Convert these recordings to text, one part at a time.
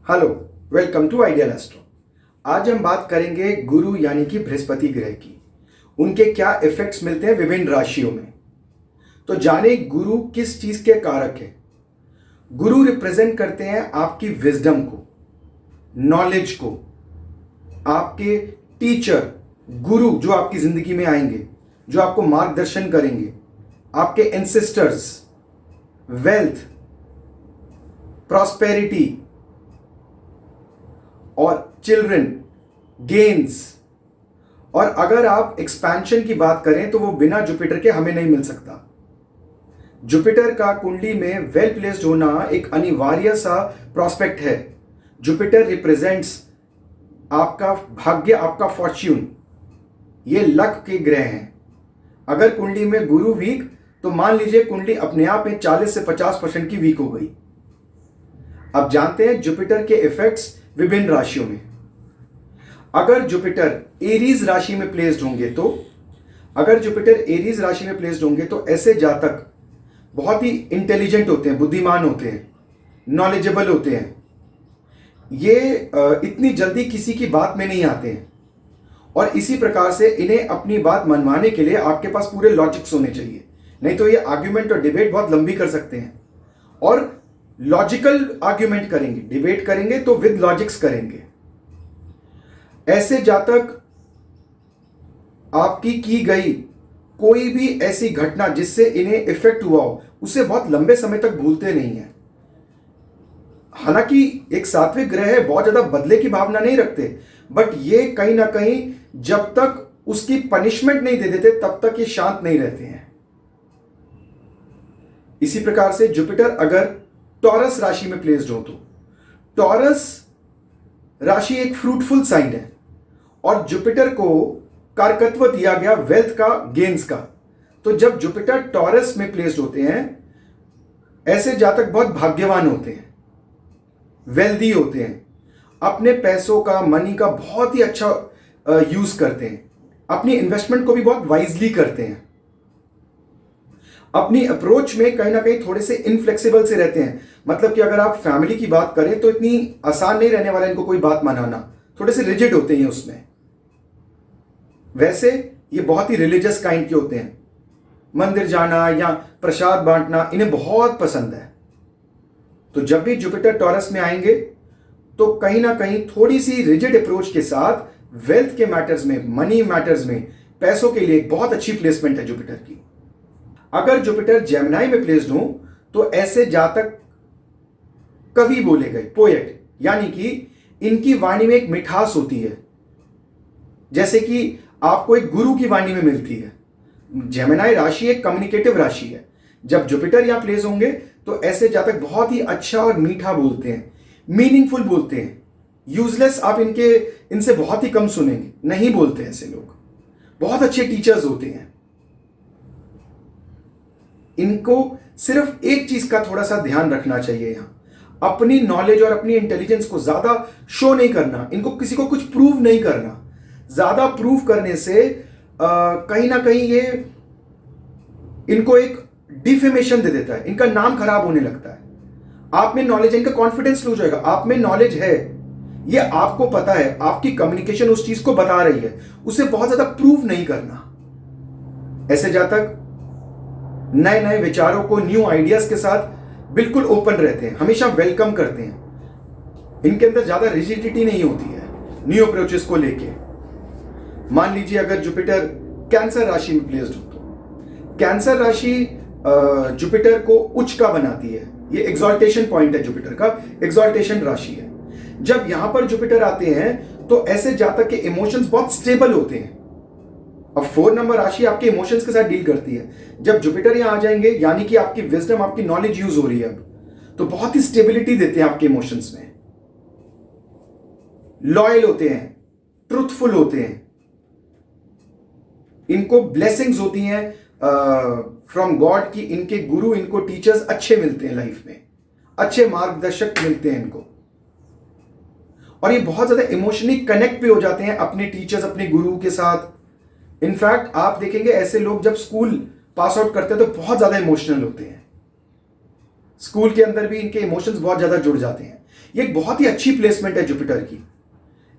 Hello, welcome to ideal astro. आज हम बात करेंगे गुरु यानी कि बृहस्पति ग्रह की। उनके क्या इफेक्ट्स मिलते हैं विभिन्न राशियों में। तो जाने गुरु किस चीज के कारक है। गुरु रिप्रेजेंट करते हैं आपकी विजडम को, नॉलेज को, आपके टीचर गुरु जो आपकी जिंदगी में आएंगे, जो आपको मार्गदर्शन करेंगे, आपके एंसेस्टर्स, वेल्थ, प्रॉस्पेरिटी और चिल्ड्रन, गेन्स। और अगर आप एक्सपेंशन की बात करें तो वो बिना जुपिटर के हमें नहीं मिल सकता। जुपिटर का कुंडली में वेल प्लेस्ड होना एक अनिवार्य सा प्रोस्पेक्ट है। जुपिटर रिप्रेजेंट्स आपका भाग्य, आपका फॉर्च्यून। ये लक के ग्रह हैं। अगर कुंडली में गुरु वीक तो मान लीजिए कुंडली अपने आप में 40 से 50% की वीक हो गई। अब जानते हैं जुपिटर के इफेक्ट्स विभिन्न राशियों में। अगर जुपिटर एरीज राशि में प्लेस्ड होंगे तो ऐसे जातक बहुत ही इंटेलिजेंट होते हैं, बुद्धिमान होते हैं, नॉलेजेबल होते हैं। ये इतनी जल्दी किसी की बात में नहीं आते हैं और इसी प्रकार से इन्हें अपनी बात मनवाने के लिए आपके पास पूरे लॉजिक्स होने चाहिए, नहीं तो ये आर्ग्यूमेंट और डिबेट बहुत लंबी कर सकते हैं। और लॉजिकल आर्ग्यूमेंट करेंगे, डिबेट करेंगे तो विद लॉजिक्स करेंगे। ऐसे जातक आपकी की गई कोई भी ऐसी घटना जिससे इन्हें इफेक्ट हुआ हो उसे बहुत लंबे समय तक भूलते नहीं है। हालांकि एक सात्विक ग्रह है, बहुत ज्यादा बदले की भावना नहीं रखते, बट ये कहीं ना कहीं जब तक उसकी पनिशमेंट नहीं दे देते तब तक ये शांत नहीं रहते हैं। इसी प्रकार से जुपिटर अगर टॉरस राशि में प्लेस्ड हो तो टॉरस राशि एक फ्रूटफुल साइन है और जुपिटर को कारकत्व दिया गया वेल्थ का, गेन्स का। तो जब जुपिटर टॉरस में प्लेस्ड होते हैं ऐसे जातक बहुत भाग्यवान होते हैं, वेल्दी होते हैं, अपने पैसों का, मनी का बहुत ही अच्छा यूज करते हैं, अपनी इन्वेस्टमेंट को भी बहुत वाइजली करते हैं, अपनी अप्रोच में कहीं ना कहीं थोड़े से इनफ्लेक्सिबल से रहते हैं। मतलब कि अगर आप फैमिली की बात करें तो इतनी आसान नहीं रहने वाला इनको कोई बात मनाना, थोड़े से रिजिड होते हैं उसमें। वैसे ये बहुत ही रिलीजियस काइंड के होते हैं, मंदिर जाना या प्रसाद बांटना इन्हें बहुत पसंद है। तो जब भी जुपिटर टॉरस में आएंगे तो कहीं ना कहीं थोड़ी सी रिजिड अप्रोच के साथ वेल्थ के मैटर्स में, मनी मैटर्स में, पैसों के लिए एक बहुत अच्छी प्लेसमेंट है जुपिटर की। अगर जुपिटर जेमिनी में प्लेस्ड हो तो ऐसे जातक कवि बोले गए, पोएट, यानी कि इनकी वाणी में एक मिठास होती है, जैसे कि आपको एक गुरु की वाणी में मिलती है। जेमिनी राशि एक कम्युनिकेटिव राशि है। जब जुपिटर यहां प्लेस होंगे तो ऐसे जातक बहुत ही अच्छा और मीठा बोलते हैं, मीनिंगफुल बोलते हैं। यूजलेस आप इनसे बहुत ही कम सुनेंगे, नहीं बोलते ऐसे लोग। बहुत अच्छे टीचर्स होते हैं। इनको सिर्फ एक चीज का थोड़ा सा ध्यान रखना चाहिए, यहां अपनी नॉलेज और अपनी इंटेलिजेंस को ज्यादा शो नहीं करना, इनको किसी को कुछ प्रूव नहीं करना। ज्यादा प्रूव करने से कहीं ना कहीं ये इनको एक डिफेमेशन दे देता है, इनका नाम खराब होने लगता है। आप में नॉलेज है, इनका कॉन्फिडेंस लूज होएगा। आप में नॉलेज है, ये आपको पता है, आपकी कम्युनिकेशन उस चीज को बता रही है, उसे बहुत ज्यादा प्रूव नहीं करना। ऐसे जातक नए नए विचारों को, न्यू आइडियाज के साथ बिल्कुल ओपन रहते हैं, हमेशा वेलकम करते हैं। इनके अंदर ज्यादा रिजिडिटी नहीं होती है न्यू अप्रोचेस को लेके। मान लीजिए अगर जुपिटर कैंसर राशि में प्लेस्ड हो तो कैंसर राशि जुपिटर को उच्च का बनाती है। ये एक्सॉल्टेशन पॉइंट है, जुपिटर का एक्सॉल्टेशन राशि है। जब यहां पर जुपिटर आते हैं तो ऐसे जातक के इमोशंस बहुत स्टेबल होते हैं। अब 4 नंबर राशि आपके इमोशंस के साथ डील करती है। जब जुपिटर यहां आ जाएंगे यानी कि आपकी विजडम, आपकी नॉलेज यूज हो रही है अब, तो बहुत ही स्टेबिलिटी देते हैं आपके इमोशंस में। लॉयल होते हैं, ट्रूथफुल होते हैं, इनको ब्लेसिंग्स होती हैं फ्रॉम गॉड की इनके गुरु, इनको टीचर्स अच्छे मिलते हैं लाइफ में, अच्छे मार्गदर्शक मिलते हैं इनको। और ये बहुत ज्यादा इमोशनली कनेक्ट भी हो जाते हैं अपने टीचर्स, अपने गुरु के साथ। इनफैक्ट आप देखेंगे ऐसे लोग जब स्कूल पास आउट करते हैं तो बहुत ज्यादा इमोशनल होते हैं। स्कूल के अंदर भी इनके इमोशंस बहुत ज्यादा जुड़ जाते हैं। ये एक बहुत ही अच्छी प्लेसमेंट है जुपिटर की।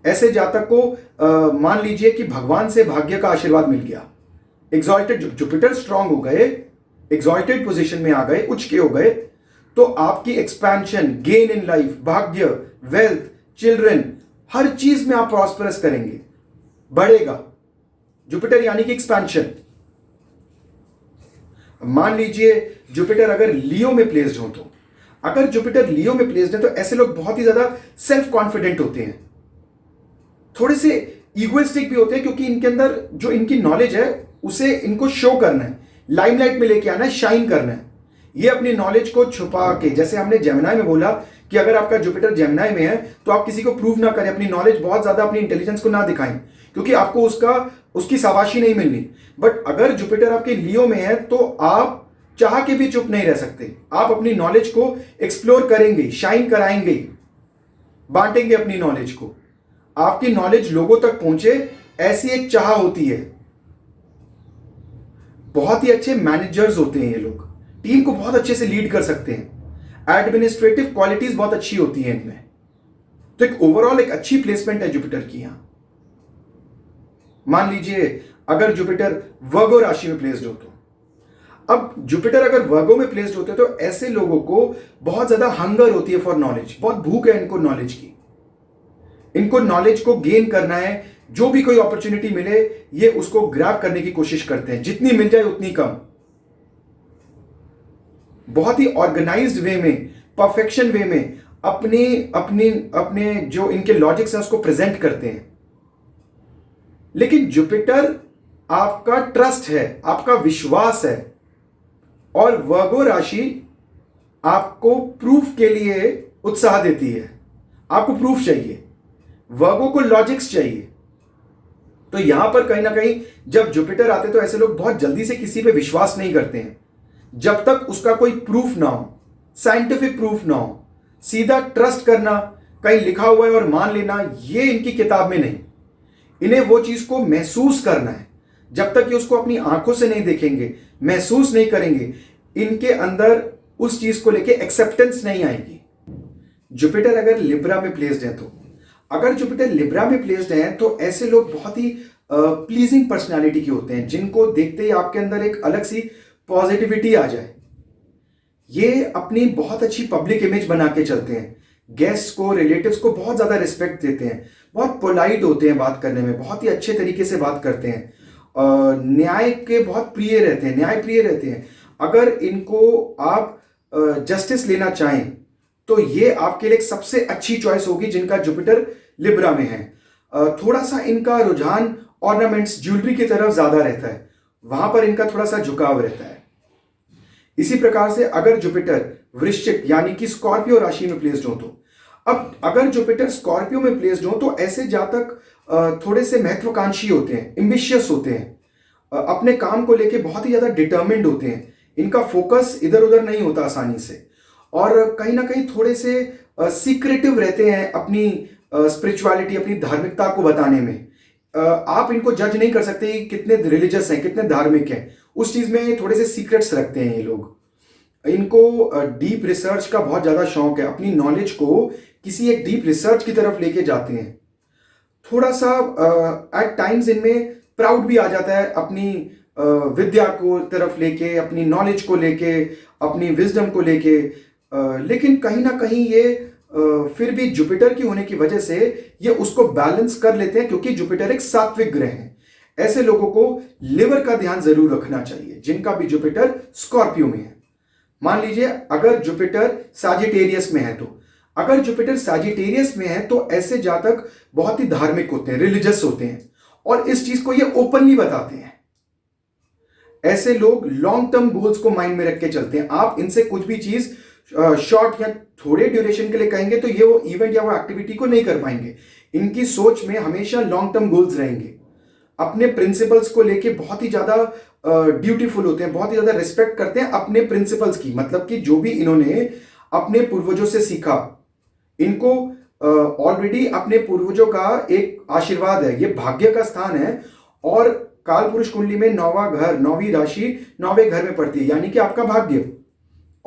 ऐसे जातक को मान लीजिए कि भगवान से भाग्य का आशीर्वाद मिल गया, एग्जॉल्टेड जुपिटर स्ट्रांग हो गए, एग्जॉल्टेड पोजीशन में आ गए, उच्च के हो गए, तो आपकी एक्सपेंशन, गेन इन लाइफ, भाग्य, वेल्थ, चिल्ड्रन, हर चीज में आप प्रॉस्परस करेंगे, बढ़ेगा। जुपिटर यानी कि एक्सपेंशन। मान लीजिए जुपिटर अगर लियो में प्लेस्ड हो, तो अगर जुपिटर लियो में प्लेस्ड है तो ऐसे लोग बहुत ही ज्यादा सेल्फ कॉन्फिडेंट होते हैं, थोड़े से इगोइस्टिक भी होते हैं, क्योंकि इनके अंदर जो इनकी नॉलेज है उसे इनको शो करना है, लाइमलाइट में लेके आना है, शाइन करना है। ये अपनी नॉलेज को छुपा के, जैसे हमने जेमिनाई में बोला कि अगर आपका जुपिटर जेमिनाई में है तो आप किसी को प्रूव ना करें, अपनी नॉलेज बहुत ज्यादा, अपनी इंटेलिजेंस को ना दिखाएं, क्योंकि आपको उसकी शाबाशी नहीं मिलनी। बट अगर जुपिटर आपके लियो में है तो आप चाह के भी चुप नहीं रह सकते, आप अपनी नॉलेज को एक्सप्लोर करेंगे, शाइन कराएंगे, बांटेंगे अपनी नॉलेज को, आपकी नॉलेज लोगों तक पहुंचे, ऐसी एक चाह होती है। बहुत ही अच्छे मैनेजर्स होते हैं ये लोग, टीम को बहुत अच्छे से लीड कर सकते हैं, एडमिनिस्ट्रेटिव क्वालिटीज बहुत अच्छी होती हैं इनमें। तो एक ओवरऑल एक अच्छी प्लेसमेंट है जुपिटर की यहां। मान लीजिए अगर जुपिटर वर्गो राशि में प्लेस्ड हो, तो अब जुपिटर अगर वर्गो में प्लेस्ड होते हैं तो ऐसे लोगों को बहुत ज्यादा हंगर होती है फॉर नॉलेज, बहुत भूख है इनको नॉलेज की, इनको नॉलेज को गेन करना है, जो भी कोई अपॉर्चुनिटी मिले ये उसको ग्रैब करने की कोशिश करते हैं, जितनी मिल जाए उतनी कम, बहुत ही ऑर्गेनाइज्ड वे में, परफेक्शन वे में अपने अपने अपने जो इनके लॉजिक्स हैं उसको प्रेजेंट करते हैं। लेकिन जुपिटर आपका ट्रस्ट है, आपका विश्वास है, और वर्गो राशि आपको प्रूफ के लिए उत्साह देती है, आपको प्रूफ चाहिए, वर्गो को लॉजिक्स चाहिए। तो यहां पर कहीं ना कहीं जब जुपिटर आते तो ऐसे लोग बहुत जल्दी से किसी पे विश्वास नहीं करते हैं, जब तक उसका कोई प्रूफ ना हो, साइंटिफिक प्रूफ ना हो। सीधा ट्रस्ट करना, कहीं लिखा हुआ है और मान लेना, ये इनकी किताब में नहीं। इन्हें वो चीज को महसूस करना है, जब तक ये उसको अपनी आंखों से नहीं देखेंगे, महसूस नहीं करेंगे, इनके अंदर उस चीज को लेके एक्सेप्टेंस नहीं आएगी। जुपिटर अगर लिब्रा में प्लेस्ड है, तो अगर जुपिटर लिब्रा में प्लेस्ड है तो ऐसे लोग बहुत ही प्लीजिंग पर्सनालिटी के होते हैं, जिनको देखते ही आपके अंदर एक अलग सी पॉजिटिविटी आ जाए। ये अपनी बहुत अच्छी पब्लिक इमेज बना के चलते हैं, गेस्ट को, रिलेटिव्स को बहुत ज्यादा रिस्पेक्ट देते हैं, बहुत पोलाइट होते हैं बात करने में, बहुत ही अच्छे तरीके से बात करते हैं, न्याय के बहुत प्रिय रहते हैं, न्याय प्रिय रहते हैं। अगर इनको आप जस्टिस लेना चाहें तो ये आपके लिए एक सबसे अच्छी चॉइस होगी, जिनका जुपिटर लिब्रा में है। थोड़ा सा इनका रुझान ऑर्नामेंट्स, ज्वेलरी की तरफ ज्यादा रहता है, वहां पर इनका थोड़ा सा झुकाव रहता है। इसी प्रकार से अगर जुपिटर वृश्चिक यानी कि स्कॉर्पियो राशि में प्लेस्ड हो, तो अब अगर जुपिटर स्कॉर्पियो में प्लेस्ड हो तो ऐसे जातक थोड़े से महत्वाकांक्षी होते हैं, एम्बिशियस होते हैं, अपने काम को लेके बहुत ही ज्यादा डिटर्मिन्ड होते हैं, इनका फोकस इधर उधर नहीं होता आसानी से, और कहीं ना कहीं थोड़े से सीक्रेटिव रहते हैं अपनी स्पिरिचुअलिटी, अपनी धार्मिकता को बताने में। आप इनको जज नहीं कर सकते कि कितने रिलीजियस हैं, कितने धार्मिक हैं, उस चीज में थोड़े से सीक्रेट्स रखते हैं ये लोग। इनको डीप रिसर्च का बहुत ज्यादा शौक है, अपनी नॉलेज को किसी एक डीप रिसर्च की तरफ लेके जाते हैं। थोड़ा सा एट टाइम्स इनमें प्राउड भी आ जाता है, अपनी विद्या को तरफ लेके, अपनी नॉलेज को लेके, अपनी विजडम को लेके, लेकिन कहीं ना कहीं ये फिर भी जुपिटर की होने की वजह से ये उसको बैलेंस कर लेते हैं, क्योंकि जुपिटर एक सात्विक ग्रह है। ऐसे लोगों को लिवर का ध्यान जरूर रखना चाहिए, जिनका भी जुपिटर स्कॉर्पियो में है। मान लीजिए अगर जुपिटर सैजिटेरियस में है, तो अगर जुपिटर सैजिटेरियस में है तो ऐसे जातक बहुत ही धार्मिक होते हैं, रिलीजियस होते हैं, और इस चीज को ये ओपनली बताते हैं। ऐसे लोग लॉन्ग टर्म गोल्स को माइंड में रख के चलते हैं। आप इनसे कुछ भी चीज शॉर्ट या थोड़े ड्यूरेशन के लिए कहेंगे तो ये वो इवेंट या वो एक्टिविटी को नहीं कर पाएंगे। इनकी सोच में हमेशा लॉन्ग टर्म गोल्स रहेंगे। अपने प्रिंसिपल्स को लेके बहुत ही ज्यादा ड्यूटीफुल होते हैं, बहुत ही ज्यादा रिस्पेक्ट करते हैं अपने प्रिंसिपल्स की, मतलब कि जो भी इन्होंने अपने पूर्वजों से सीखा, इनको ऑलरेडी अपने पूर्वजों का एक आशीर्वाद है, ये भाग्य का स्थान है, और काल पुरुष कुंडली में 9वां घर, 9वीं राशि 9वें घर में पड़ती है, यानी कि आपका भाग्य।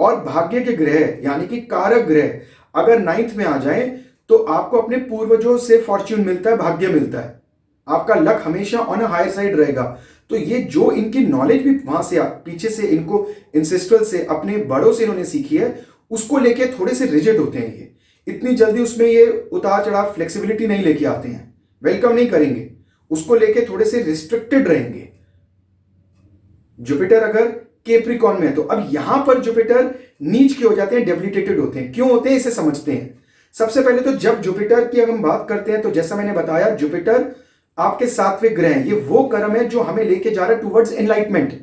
और भाग्य के ग्रह यानी कि कारक ग्रह अगर 9th में आ जाए तो आपको अपने पूर्वजों से फॉर्च्यून मिलता है, भाग्य मिलता है, आपका लक हमेशा ऑन अ हायर साइड रहेगा। तो ये जो इनकी नॉलेज भी वहां से पीछे से इनको इंसेस्ट्रल से अपने बड़ों से इन्होंने सीखी है, उसको लेके थोड़े से रिजिड होते हैं। ये इतनी जल्दी उसमें ये उतार चढ़ाव फ्लेक्सिबिलिटी नहीं लेके आते हैं, वेलकम नहीं करेंगे, उसको लेके थोड़े से रिस्ट्रिक्टेड रहेंगे। जुपिटर अगर कैप्रिकॉर्न में है तो अब यहां पर जुपिटर नीच के हो जाते हैं, डेबिलिटेटेड होते हैं। क्यों होते हैं इसे समझते हैं। सबसे पहले तो जब जुपिटर की अगर हम बात करते हैं तो जैसा मैंने बताया जुपिटर आपके 7वें ग्रह है। ये वो कर्म है जो हमें लेके जा रहा है टुवर्ड्स एनलाइटमेंट,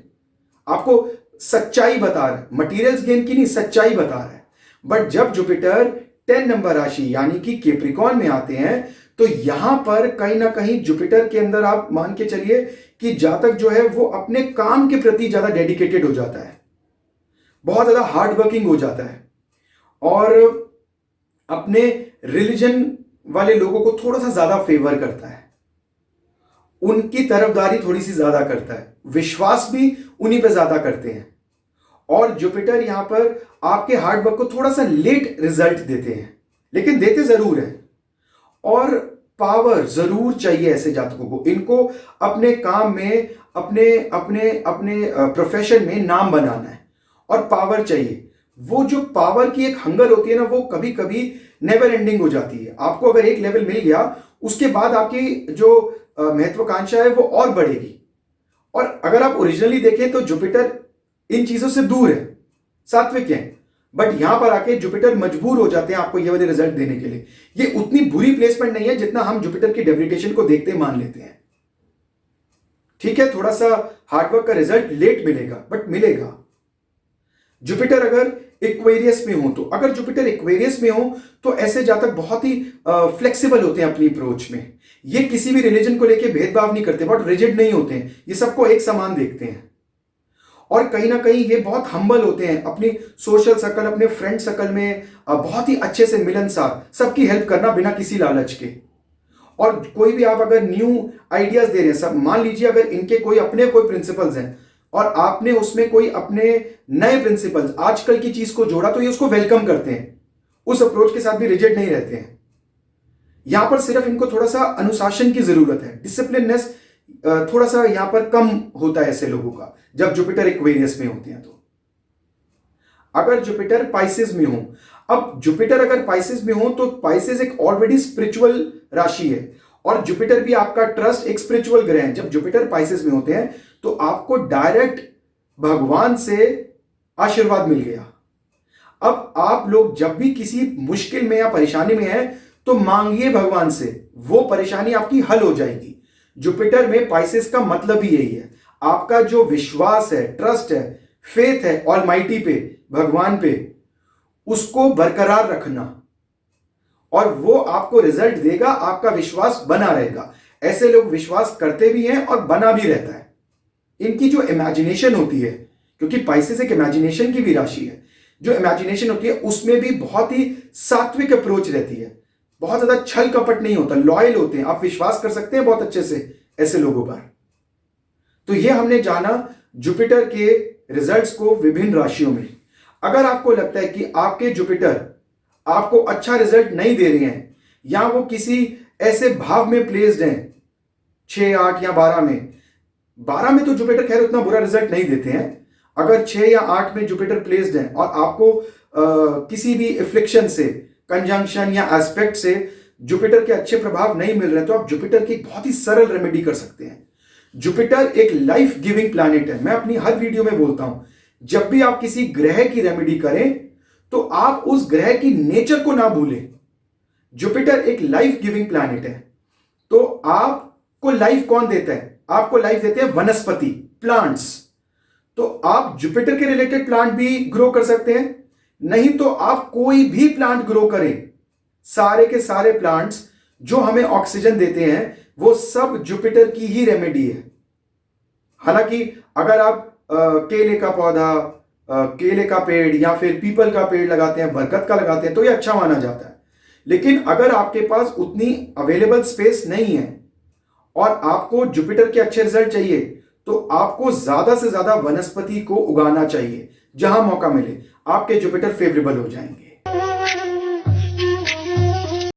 आपको सच्चाई बता रहा है, मटीरियल्स गेन की नहीं, सच्चाई बता रहा है। बट जब जुपिटर 10 नंबर राशि यानी कि कैप्रिकॉर्न में आते हैं तो यहां पर कहीं ना कहीं जुपिटर के अंदर आप मान के चलिए कि जातक जो है वो अपने काम के प्रति ज्यादा डेडिकेटेड हो जाता है, बहुत ज्यादा हार्ड वर्किंग हो जाता है और अपने रिलीजन वाले लोगों को थोड़ा सा ज्यादा फेवर करता है, उनकी तरफदारी थोड़ी सी ज्यादा करता है, विश्वास भी उन्हीं पे ज्यादा करते हैं। और जुपिटर यहां पर आपके हार्ड वर्क को थोड़ा सा लेट रिजल्ट देते हैं, लेकिन देते जरूर है। और पावर जरूर चाहिए ऐसे जातकों को, इनको अपने काम में अपने अपने अपने प्रोफेशन में नाम बनाना है और पावर चाहिए। वो जो पावर की एक हंगर होती है ना, वो कभी कभी नेवर एंडिंग हो जाती है। आपको अगर एक लेवल मिल गया उसके बाद आपकी जो महत्वाकांक्षा है वो और बढ़ेगी। और अगर आप ओरिजिनली देखें तो जुपिटर इन चीजों से दूर है, सात्विक है, बट यहां पर आके जुपिटर मजबूर हो जाते हैं आपको ये वाले रिजल्ट देने के लिए। ये उतनी बुरी प्लेसमेंट नहीं है जितना हम जुपिटर की डेबिलिटेशन को देखते मान लेते हैं। ठीक है, थोड़ा सा हार्डवर्क का रिजल्ट लेट मिलेगा बट मिलेगा। जुपिटर अगर इक्वेरियस में हो तो, अगर जुपिटर इक्वेरियस में हो तो ऐसे जातक बहुत ही फ्लेक्सिबल होते हैं अपनी अप्रोच में। ये किसी भी रिलीजन को लेके भेदभाव नहीं करते, बहुत रिजिड नहीं होते हैं, ये सबको एक समान देखते हैं। और कहीं ना कहीं ये बहुत हम्बल होते हैं, अपनी सोशल सर्कल, अपने फ्रेंड सर्कल में बहुत ही अच्छे से मिलनसार, सबकी हेल्प करना बिना किसी लालच के। और कोई भी आप अगर न्यू आइडियाज दे रहे हैं, सब मान लीजिए अगर इनके कोई अपने कोई प्रिंसिपल्स हैं और आपने उसमें कोई अपने नए प्रिंसिपल्स आजकल की चीज को जोड़ा तो ये उसको वेलकम करते हैं, उस अप्रोच के साथ भी रिजिड नहीं रहते हैं। यहां पर सिर्फ इनको थोड़ा सा अनुशासन की जरूरत है, डिसिप्लिननेस थोड़ा सा यहां पर कम होता है ऐसे लोगों का जब जुपिटर इक्वेरियस में होते हैं। तो अगर जुपिटर पाइसेस में हो, अब जुपिटर अगर पाइसेस में हो तो पाइसेस एक ऑलरेडी स्पिरिचुअल राशि है और जुपिटर भी आपका ट्रस्ट एक स्पिरिचुअल ग्रह है। जब जुपिटर पाइसेस में होते हैं तो आपको डायरेक्ट भगवान से आशीर्वाद मिल गया। अब आप लोग जब भी किसी मुश्किल में या परेशानी में हैं तो मांगिए भगवान से, वो परेशानी आपकी हल हो जाएगी। जुपिटर में पाइसेस का मतलब ही यही है, आपका जो विश्वास है, ट्रस्ट है, फेथ है ऑलमाइटी पे, भगवान पे, उसको बरकरार रखना और वो आपको रिजल्ट देगा, आपका विश्वास बना रहेगा। ऐसे लोग विश्वास करते भी हैं और बना भी रहता है। इनकी जो इमेजिनेशन होती है, क्योंकि पाइसेस एक इमेजिनेशन की भी राशि है, जो इमेजिनेशन होती है उसमें भी बहुत ही सात्विक अप्रोच रहती है, बहुत ज्यादा छल कपट नहीं होता, लॉयल होते हैं, आप विश्वास कर सकते हैं बहुत अच्छे से ऐसे लोगों पर। तो ये हमने जाना जुपिटर के रिजल्ट्स को विभिन्न राशियों में। अगर आपको लगता है कि आपके जुपिटर आपको अच्छा रिजल्ट नहीं दे रहे हैं या वो किसी ऐसे भाव में प्लेस्ड हैं 6, 8 या 12 में, 12 में तो जुपिटर खैर उतना बुरा रिजल्ट नहीं देते हैं। अगर 6 या 8 में जुपिटर प्लेस्ड है और आपको किसी भी इफ्लिक्शन से, कंजंक्शन या एस्पेक्ट से जुपिटर के अच्छे प्रभाव नहीं मिल रहे तो आप जुपिटर की बहुत ही सरल रेमेडी कर सकते हैं। जुपिटर एक लाइफ गिविंग प्लैनेट है, मैं अपनी हर वीडियो में बोलता हूं, जब भी आप किसी ग्रह की रेमेडी करें तो आप उस ग्रह की नेचर को ना भूलें। जुपिटर एक लाइफ गिविंग प्लैनेट है, तो आपको लाइफ कौन देता है? आपको लाइफ देते हैं वनस्पति, प्लांट्स। तो आप जुपिटर के रिलेटेड प्लांट भी ग्रो कर सकते हैं, नहीं तो आप कोई भी प्लांट ग्रो करें। सारे के सारे प्लांट्स जो हमें ऑक्सीजन देते हैं वो सब जुपिटर की ही रेमेडी है। हालांकि अगर आप केले का पौधा, केले का पेड़ या फिर पीपल का पेड़ लगाते हैं, बरगद का लगाते हैं तो ये अच्छा माना जाता है। लेकिन अगर आपके पास उतनी अवेलेबल स्पेस नहीं है और आपको जुपिटर के अच्छे रिजल्ट चाहिए तो आपको ज्यादा से ज्यादा वनस्पति को उगाना चाहिए, जहां मौका मिले आपके जुपिटर फेवरेबल हो जाएंगे।